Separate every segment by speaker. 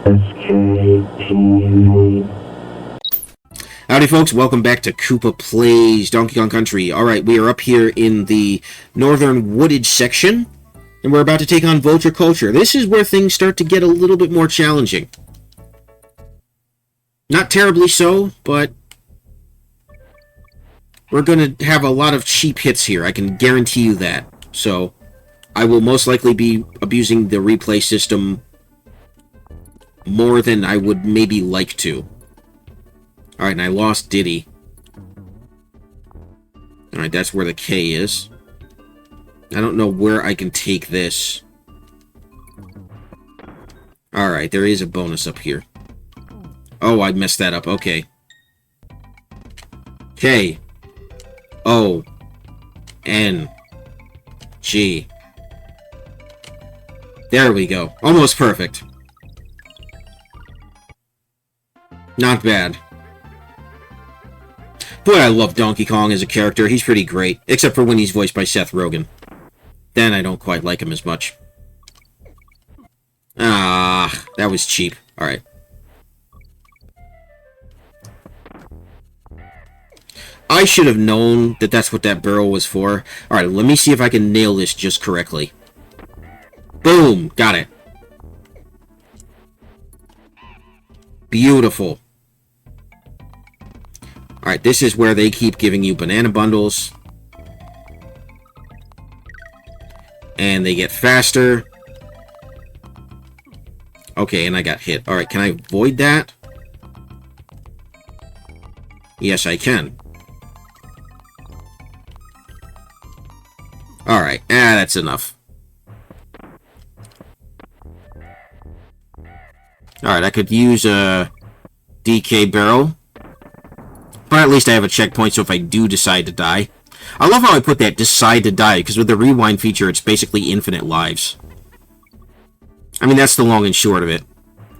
Speaker 1: Howdy folks, welcome back to Koopa Plays Donkey Kong Country. Alright, we are up here in the northern wooded section, and we're about to take on Vulture Culture. This is where things start to get a little bit more challenging. Not terribly so, but we're going to have a lot of cheap hits here, I can guarantee you that. So, I will most likely be abusing the replay system more than I would maybe like to. Alright, and I lost Diddy. Alright, that's where the K is. I don't know where I can take this. Alright, there is a bonus up here. Oh, I messed that up. Okay. K. O. N. G. There we go. Almost perfect. Not bad. Boy, I love Donkey Kong as a character. He's pretty great. Except for when he's voiced by Seth Rogen. Then I don't quite like him as much. Ah, that was cheap. Alright. I should have known that that's what that barrel was for. Alright, let me see if I can nail this just correctly. Boom! Got it. Beautiful. Alright, this is where they keep giving you banana bundles. And they get faster. Okay, and I got hit. Alright, can I avoid that? Yes, I can. Alright, that's enough. Alright, I could use a DK barrel. But at least I have a checkpoint, so if I do decide to die... I love how I put that, decide to die, because with the rewind feature, it's basically infinite lives. I mean, that's the long and short of it.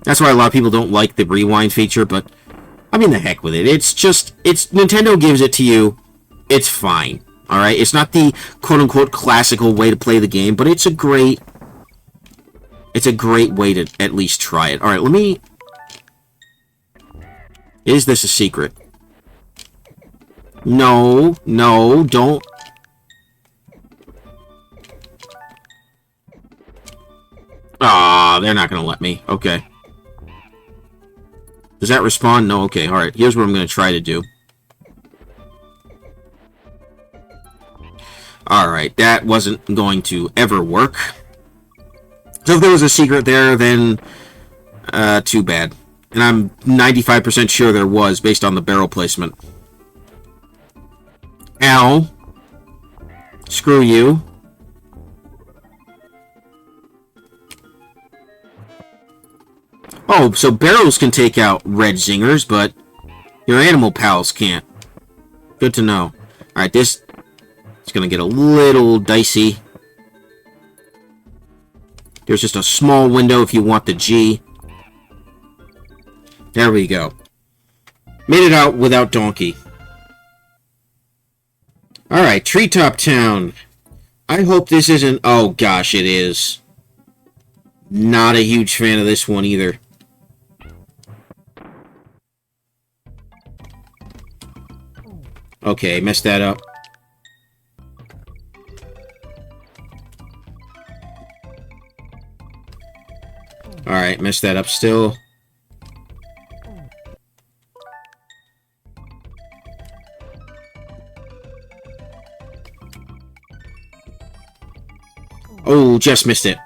Speaker 1: That's why a lot of people don't like the rewind feature, but... I mean, the heck with it. It's just... Nintendo gives it to you. It's fine. Alright? It's not the quote-unquote classical way to play the game, but it's a great... It's a great way to at least try it. Alright, let me... Is this a secret? No, no, don't. Ah, they're not going to let me. Okay. Does that respawn? No, okay. Alright, here's what I'm going to try to do. Alright, that wasn't going to ever work. So if there was a secret there, then... too bad. And I'm 95% sure there was, based on the barrel placement. Ow. Screw you. Oh, so barrels can take out red zingers, but your animal pals can't. Good to know. Alright, this is going to get a little dicey. There's just a small window if you want the G. There we go. Made it out without Donkey. Alright, Treetop Town. I hope this isn't... Oh, gosh, it is. Not a huge fan of this one, either. Okay, messed that up. Alright, messed that up still. Oh, just missed it.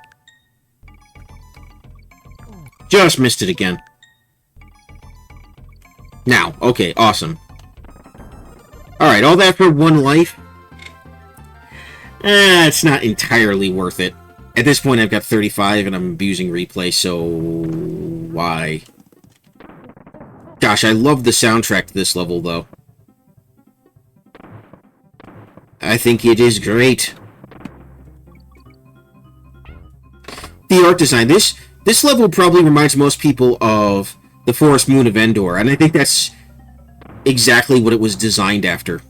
Speaker 1: Just missed it again. Now, okay, awesome. Alright, all that for one life? It's not entirely worth it. At this point, I've got 35, and I'm abusing replay, so... why? Gosh, I love the soundtrack to this level, though. I think it is great. The art design. This level probably reminds most people of the Forest Moon of Endor, and I think that's exactly what it was designed after.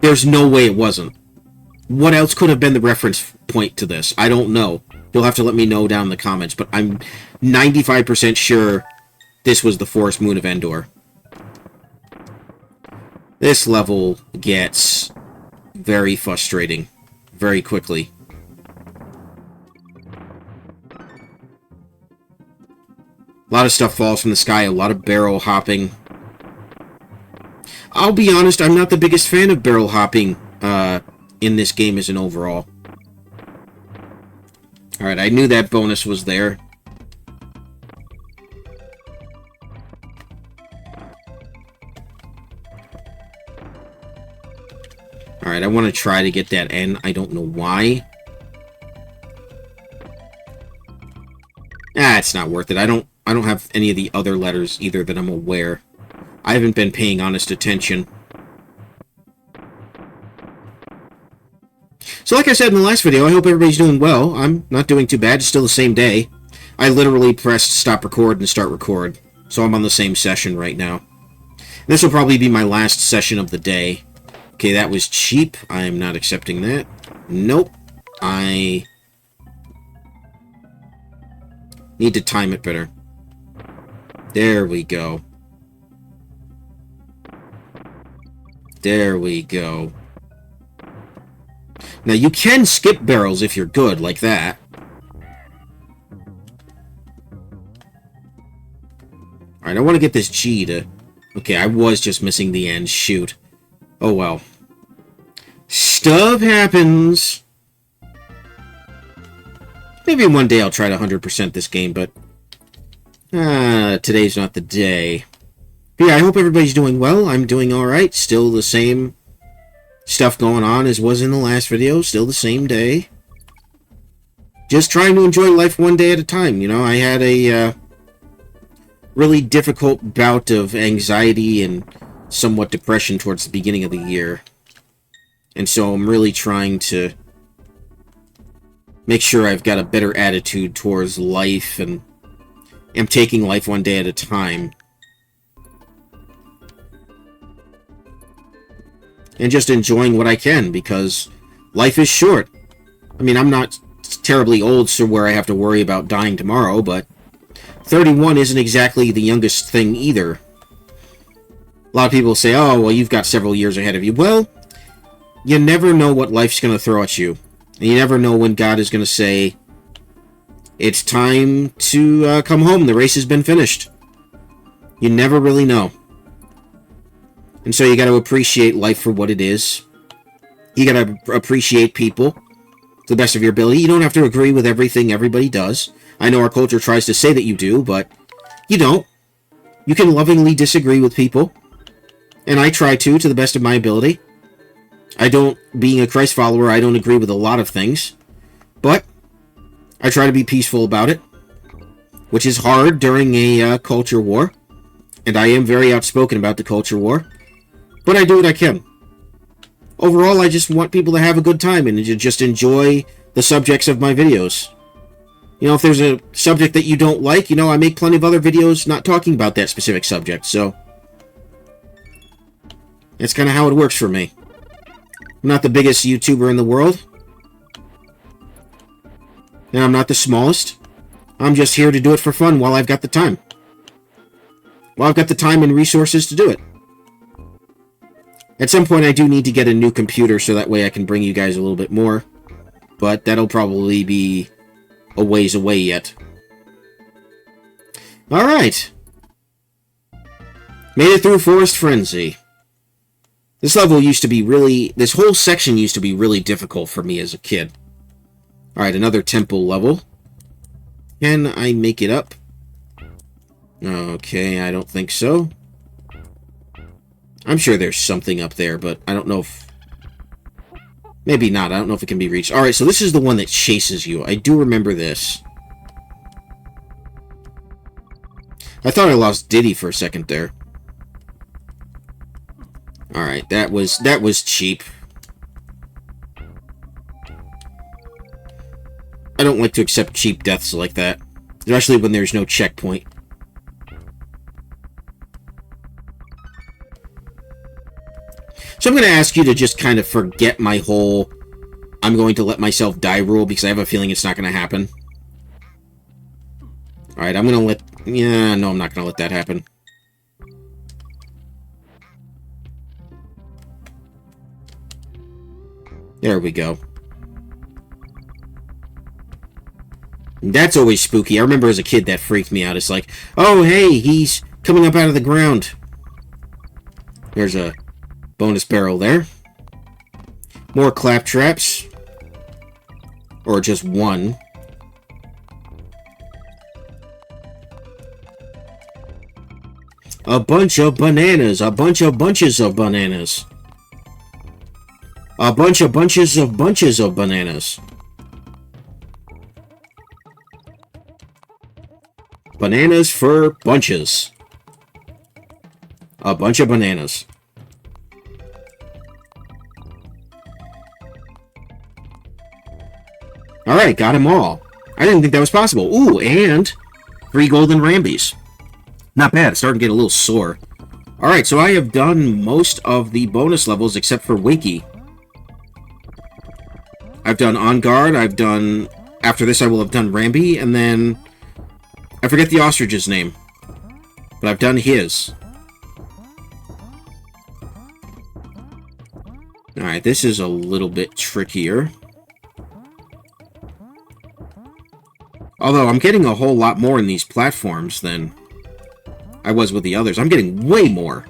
Speaker 1: There's no way it wasn't. What else could have been the reference point to this? I don't know. You'll have to let me know down in the comments, but I'm 95% sure this was the Forest Moon of Endor. This level gets very frustrating very quickly. A lot of stuff falls from the sky, a lot of barrel hopping. I'll be honest, I'm not the biggest fan of barrel hopping in this game as an overall. Alright, I knew that bonus was there. Alright, I want to try to get that N. I don't know why. It's not worth it. I don't have any of the other letters either that I'm aware. I haven't been paying honest attention. So like I said in the last video, I hope everybody's doing well. I'm not doing too bad. It's still the same day. I literally pressed stop record and start record. So I'm on the same session right now. This will probably be my last session of the day. Okay, that was cheap. I am not accepting that. Nope. I need to time it better. There we go. There we go. Now, you can skip barrels if you're good, like that. Alright, I want to get this G to... Okay, I was just missing the end. Shoot. Oh, well. Stuff happens. Maybe one day I'll try to 100% this game, but... today's not the day. But yeah, I hope everybody's doing well. I'm doing alright. Still the same stuff going on as was in the last video. Still the same day. Just trying to enjoy life one day at a time. You know, I had a really difficult bout of anxiety and somewhat depression towards the beginning of the year. And so I'm really trying to make sure I've got a better attitude towards life and am taking life one day at a time. And just enjoying what I can, because life is short. I mean, I'm not terribly old, so where I have to worry about dying tomorrow, but 31 isn't exactly the youngest thing either. A lot of people say, oh, well, you've got several years ahead of you. Well, you never know what life's going to throw at you. And you never know when God is going to say, it's time to come home. The race has been finished. You never really know. And so you got to appreciate life for what it is. You got to appreciate people to the best of your ability. You don't have to agree with everything everybody does. I know our culture tries to say that you do, but you don't. You can lovingly disagree with people. And I try to the best of my ability. Being a Christ follower, I don't agree with a lot of things. But I try to be peaceful about it. Which is hard during a culture war. And I am very outspoken about the culture war. But I do what I can. Overall, I just want people to have a good time and to just enjoy the subjects of my videos. You know, if there's a subject that you don't like, you know, I make plenty of other videos not talking about that specific subject, so that's kind of how it works for me. I'm not the biggest YouTuber in the world. And I'm not the smallest. I'm just here to do it for fun while I've got the time. While I've got the time and resources to do it. At some point, I do need to get a new computer so that way I can bring you guys a little bit more. But that'll probably be a ways away yet. Alright. Made it through Forest Frenzy. This level used to be really... This whole section used to be really difficult for me as a kid. Alright, another temple level. Can I make it up? Okay, I don't think so. I'm sure there's something up there, but I don't know if... Maybe not. I don't know if it can be reached. Alright, so this is the one that chases you. I do remember this. I thought I lost Diddy for a second there. Alright, that was cheap. I don't like to accept cheap deaths like that. Especially when there's no checkpoint. So I'm going to ask you to just kind of forget my whole I'm going to let myself die rule, because I have a feeling it's not going to happen. Alright, I'm gonna let... Yeah, no, I'm not gonna let that happen. There we go. That's always spooky. I remember as a kid that freaked me out. It's like, oh, hey, he's coming up out of the ground. There's a bonus barrel there. More claptraps. Or just one. A bunch of bananas. A bunch of bunches of bananas. A bunch of bunches of bananas. Bananas for bunches. A bunch of bananas. Alright, got them all. I didn't think that was possible. Ooh, and 3 golden Rambies. Not bad. It's starting to get a little sore. Alright, so I have done most of the bonus levels except for Winky. I've done On Guard. I've done... After this, I will have done Rambi, and then... I forget the ostrich's name. But I've done his. Alright, this is a little bit trickier. Although, I'm getting a whole lot more in these platforms than I was with the others. I'm getting way more.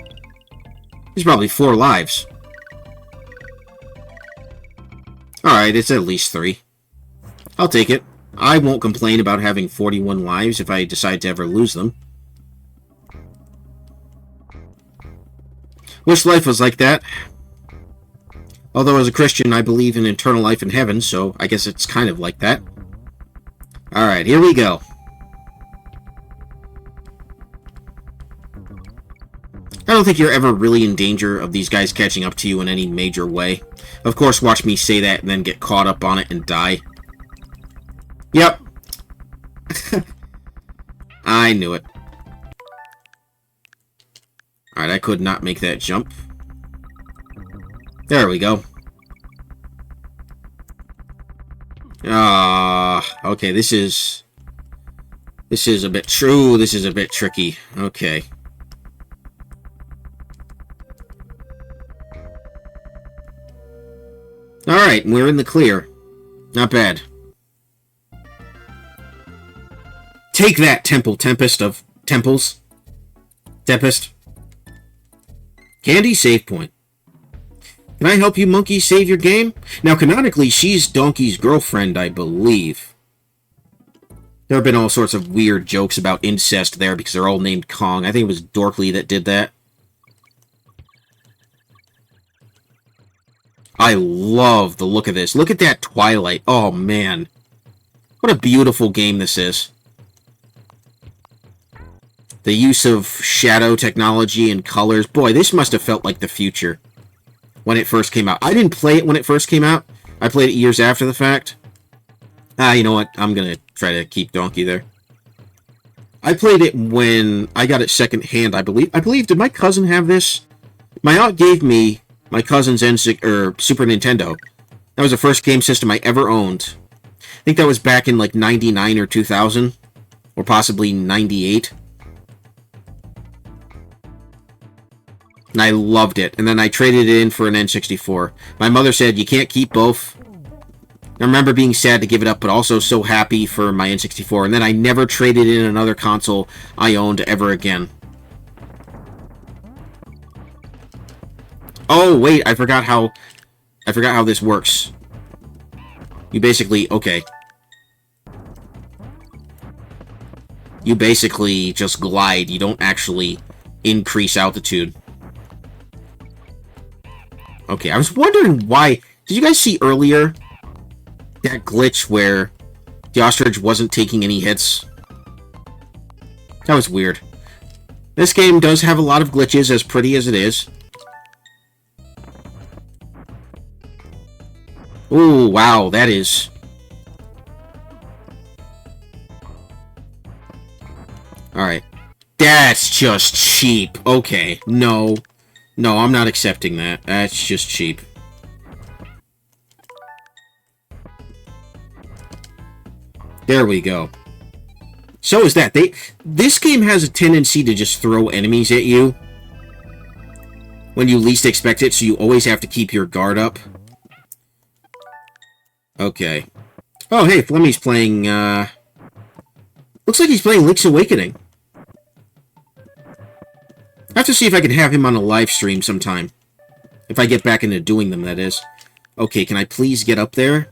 Speaker 1: There's probably 4 lives. Alright, it's at least 3. I'll take it. I won't complain about having 41 lives if I decide to ever lose them. Wish life was like that. Although as a Christian, I believe in eternal life in heaven, so I guess it's kind of like that. Alright, here we go. I don't think you're ever really in danger of these guys catching up to you in any major way. Of course, watch me say that and then get caught up on it and die. Yep. I knew it. Alright, I could not make that jump. There we go. Okay, this is a bit true. This is a bit tricky. Okay. Alright, we're in the clear. Not bad. Take that, Temple Tempest of Temples. Tempest. Candy save point. Can I help you, monkey, save your game? Now, canonically, she's Donkey's girlfriend, I believe. There have been all sorts of weird jokes about incest there because they're all named Kong. I think it was Dorkly that did that. I love the look of this. Look at that Twilight. Oh, man. What a beautiful game this is. The use of shadow technology and colors. Boy, this must have felt like the future when it first came out. I didn't play it when it first came out. I played it years after the fact. You know what? I'm going to try to keep Donkey there. I played it when I got it secondhand, I believe. Did my cousin have this? My aunt gave me my cousin's Super Nintendo. That was the first game system I ever owned. I think that was back in like 99 or 2000. Or possibly 98. And I loved it. And then I traded it in for an N64. My mother said, you can't keep both. I remember being sad to give it up, but also so happy for my N64. And then I never traded in another console I owned ever again. Oh, wait, I forgot how this works. You basically, okay. You basically just glide. You don't actually increase altitude. Okay, I was wondering why... Did you guys see earlier that glitch where the ostrich wasn't taking any hits? That was weird. This game does have a lot of glitches, as pretty as it is. Ooh, wow, that is... Alright. That's just cheap. Okay, no. No, I'm not accepting that. That's just cheap. There we go. So is that. This game has a tendency to just throw enemies at you when you least expect it, so you always have to keep your guard up. Okay. Oh, hey, Flemmy's playing, looks like he's playing Link's Awakening. I have to see if I can have him on a live stream sometime. If I get back into doing them, that is. Okay, can I please get up there?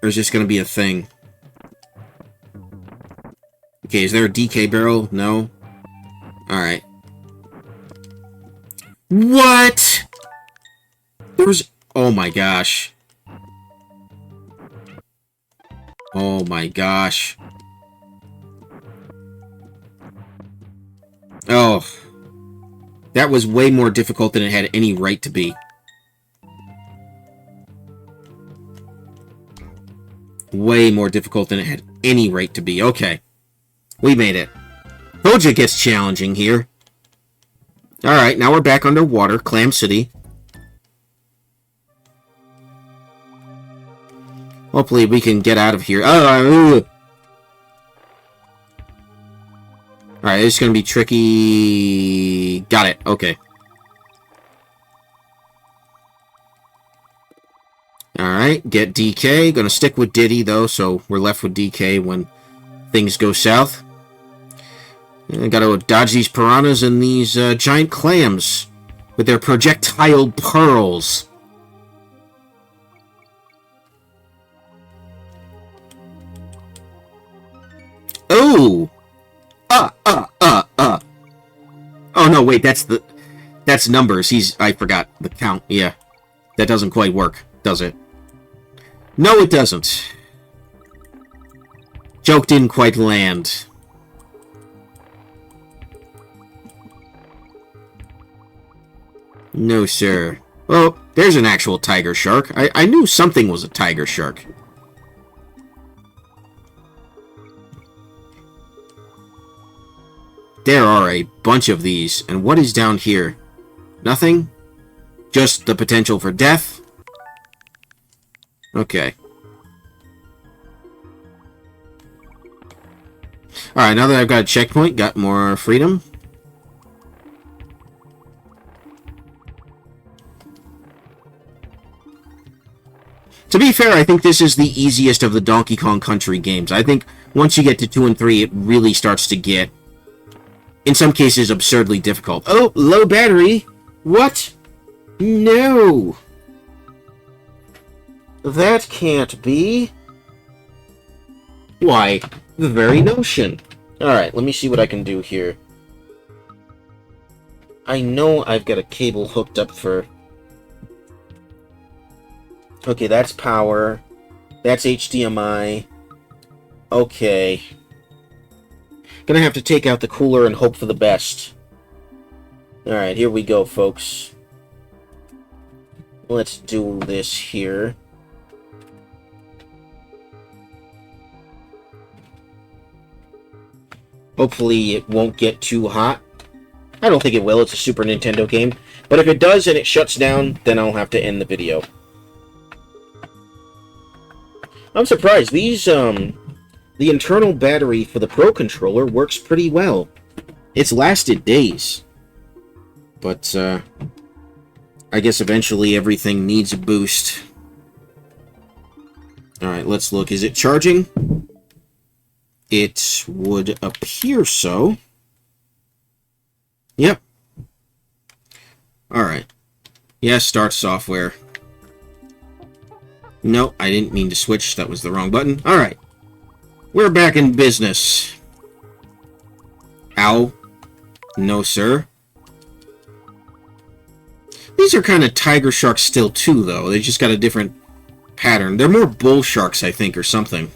Speaker 1: Or is this going to be a thing? Okay, is there a DK barrel? No? Alright. What? There's... Oh my gosh. Oh my gosh. Oh. That was way more difficult than it had any right to be. Way more difficult than it had any right to be. Okay. We made it. Told you it gets challenging here. Alright, now we're back underwater. Clam City. Hopefully we can get out of here. Alright, this is going to be tricky. Got it. Okay. Alright, get DK. Gonna stick with Diddy, though, so we're left with DK when things go south. I gotta dodge these piranhas and these giant clams with their projectile pearls. Oh! Oh, no, wait, that's numbers. I forgot the count. Yeah. That doesn't quite work, does it? No, it doesn't. Joke didn't quite land. No, sir. Oh, there's an actual tiger shark. I knew something was a tiger shark. There are a bunch of these. And what is down here? Nothing? Just the potential for death? Okay. Alright, now that I've got a checkpoint, got more freedom. To be fair, I think this is the easiest of the Donkey Kong Country games. I think once you get to 2 and 3, it really starts to get, in some cases, absurdly difficult. Oh, low battery. What? No. That can't be. Why, the very notion. Alright, let me see what I can do here. I know I've got a cable hooked up for... Okay, that's power. That's HDMI. Okay. Gonna have to take out the cooler and hope for the best. Alright, here we go, folks. Let's do this here. Hopefully it won't get too hot. I don't think it will, it's a Super Nintendo game. But if it does and it shuts down, then I'll have to end the video. I'm surprised. These, the internal battery for the Pro Controller works pretty well. It's lasted days. But, I guess eventually everything needs a boost. Alright, let's look. Is it charging? It would appear so. Yep. Alright. Yes, start software. No, I didn't mean to switch. That was the wrong button. Alright. We're back in business. Ow. No, sir. These are kind of tiger sharks still, too, though. They just got a different pattern. They're more bull sharks, I think, or something.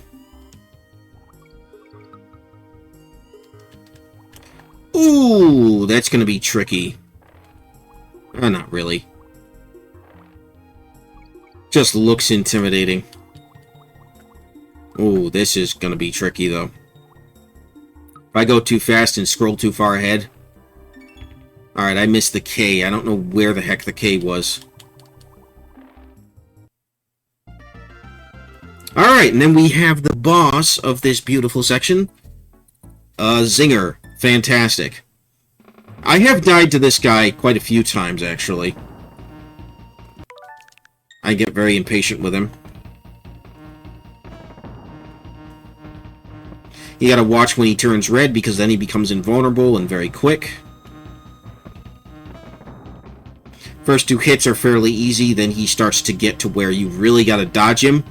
Speaker 1: Ooh, that's going to be tricky. Not really. Just looks intimidating. Ooh, this is going to be tricky, though. If I go too fast and scroll too far ahead... Alright, I missed the K. I don't know where the heck the K was. Alright! Alright, and then we have the boss of this beautiful section. Zinger. Fantastic. I have died to this guy quite a few times, actually. I get very impatient with him. You gotta watch when he turns red, because then he becomes invulnerable and very quick. First 2 hits are fairly easy, then he starts to get to where you really gotta dodge him.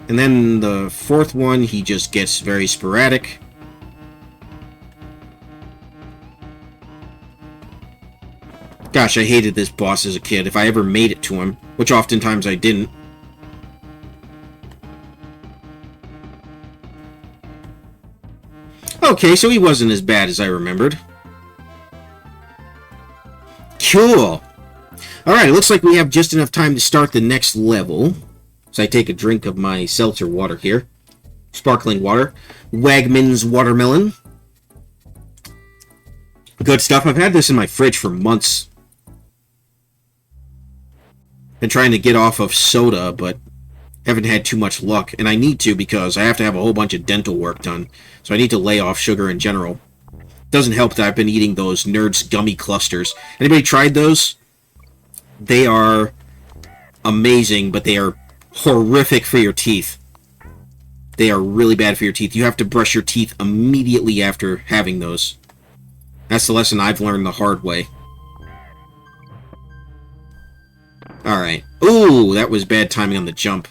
Speaker 1: And then the 4th one, he just gets very sporadic. Gosh, I hated this boss as a kid, if I ever made it to him, which oftentimes I didn't. Okay, so he wasn't as bad as I remembered. Cool! Alright, it looks like we have just enough time to start the next level. So I take a drink of my seltzer water here. Sparkling water. Wagman's watermelon. Good stuff. I've had this in my fridge for months. Been trying to get off of soda, but haven't had too much luck. And I need to, because I have to have a whole bunch of dental work done. So I need to lay off sugar in general. Doesn't help that I've been eating those Nerds gummy clusters. Anybody tried those? They are amazing, but they are horrific for your teeth. They are really bad for your teeth. You have to brush your teeth immediately after having those. That's the lesson I've learned the hard way. Alright. Ooh, that was bad timing on the jump.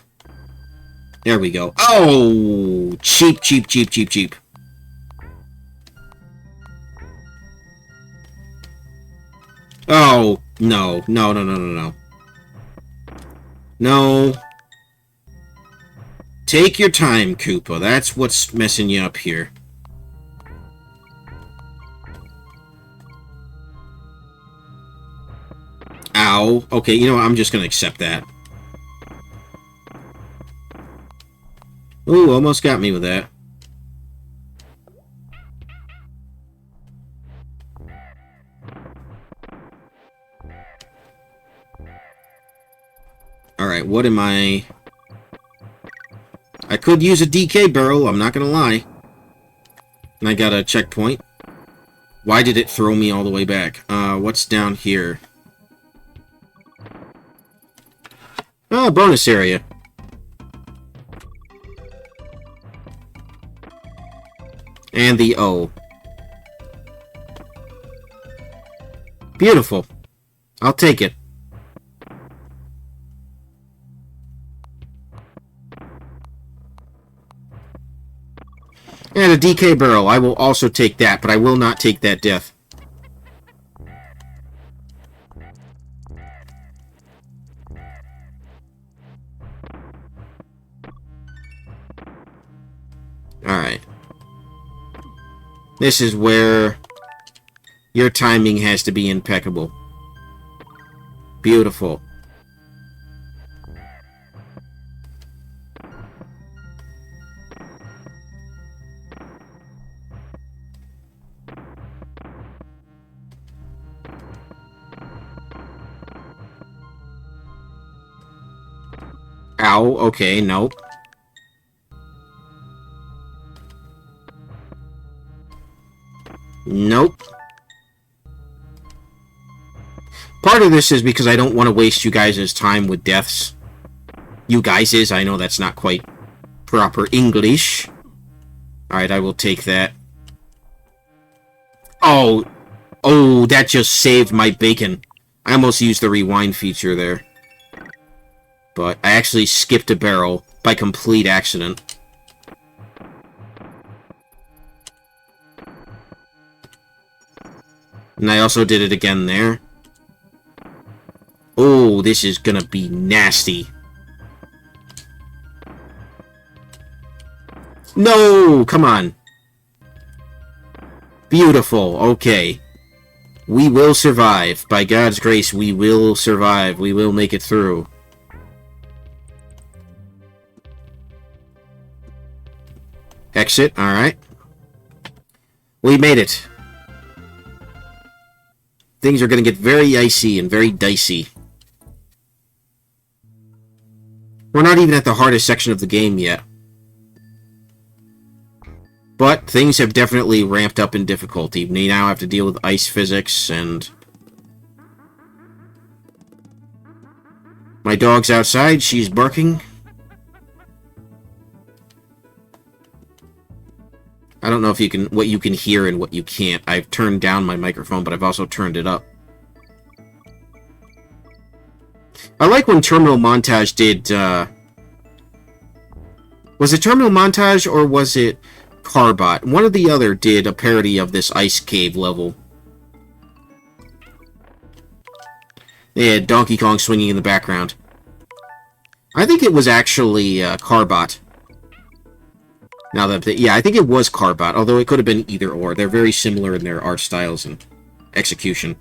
Speaker 1: There we go. Oh! Cheap, cheap, cheap, cheap, cheap. Oh, no. No, no, no, no, no. No. Take your time, Koopa. That's what's messing you up here. Ow. Okay, you know what? I'm just gonna accept that. Ooh, almost got me with that. Alright, what am I... I could use a DK barrel, I'm not gonna lie. And I got a checkpoint. Why did it throw me all the way back? What's down here? Oh, bonus area. And the O. Beautiful. I'll take it. And a DK barrel. I will also take that, but I will not take that death. Alright. This is where your timing has to be impeccable. Beautiful. Ow, okay, nope. Nope. Part of this is because I don't want to waste you guys' time with deaths. You guys' I know that's not quite proper English. Alright, I will take that. Oh! Oh, that just saved my bacon. I almost used the rewind feature there. But I actually skipped a barrel by complete accident. And I also did it again there. Oh, this is gonna be nasty. No! Come on. Beautiful. Okay. We will survive. By God's grace, we will survive. We will make it through. Exit. Alright. We made it. Things are going to get very icy and very dicey. We're not even at the hardest section of the game yet. But things have definitely ramped up in difficulty. We now have to deal with ice physics, and... my dog's outside. She's barking. I don't know if you can, what you can hear and what you can't. I've turned down my microphone, but I've also turned it up. I like when Terminal Montage did, was it Terminal Montage or was it Carbot? One or the other did a parody of this ice cave level. They had Donkey Kong swinging in the background. I think it was actually Carbot. Now that, yeah, I think it was Carbot, although it could have been either or. They're very similar in their art styles and execution.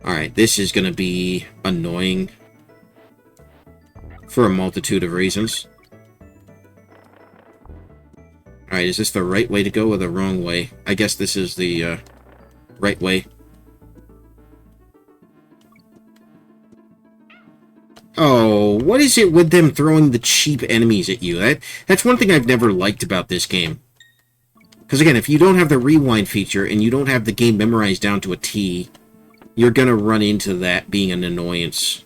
Speaker 1: Alright, this is going to be annoying for a multitude of reasons. Alright, is this the right way to go or the wrong way? I guess this is the right way. Oh, what is it with them throwing the cheap enemies at you? That's one thing I've never liked about this game. Because again, if you don't have the rewind feature and you don't have the game memorized down to a T, you're gonna run into that being an annoyance.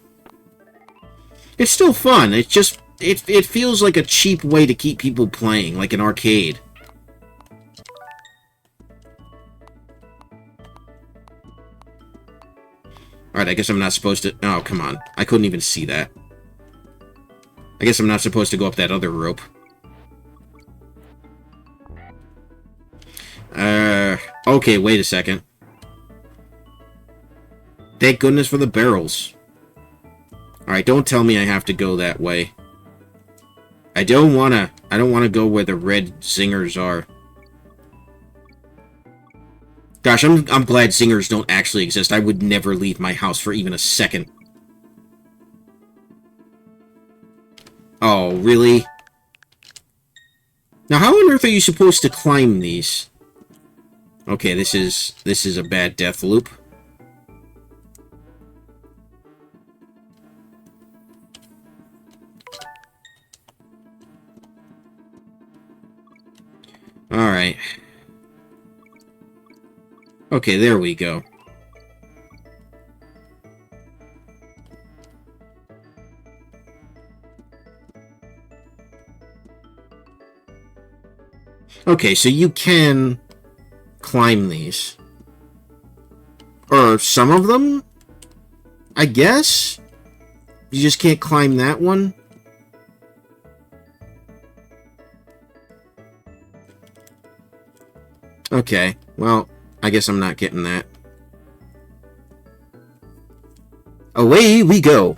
Speaker 1: It's still fun. It's just, it feels like a cheap way to keep people playing, like an arcade. Alright, I guess I'm not supposed to... oh, come on. I couldn't even see that. I guess I'm not supposed to go up that other rope. Okay, wait a second. Thank goodness for the barrels. Alright, don't tell me I have to go that way. I don't wanna go where the red zingers are. Gosh, I'm glad zingers don't actually exist. I would never leave my house for even a second. Oh, really? Now, how on earth are you supposed to climb these? Okay, this is a bad death loop. Alright. Okay, there we go. Okay, so you can climb these. Or some of them? I guess? You just can't climb that one? Okay, well... I guess I'm not getting that. Away we go.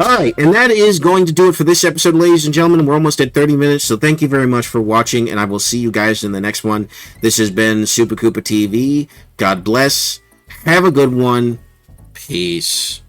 Speaker 1: Alright, and that is going to do it for this episode, ladies and gentlemen. We're almost at 30 minutes, so thank you very much for watching, and I will see you guys in the next one. This has been Super Koopa TV. God bless. Have a good one. Peace.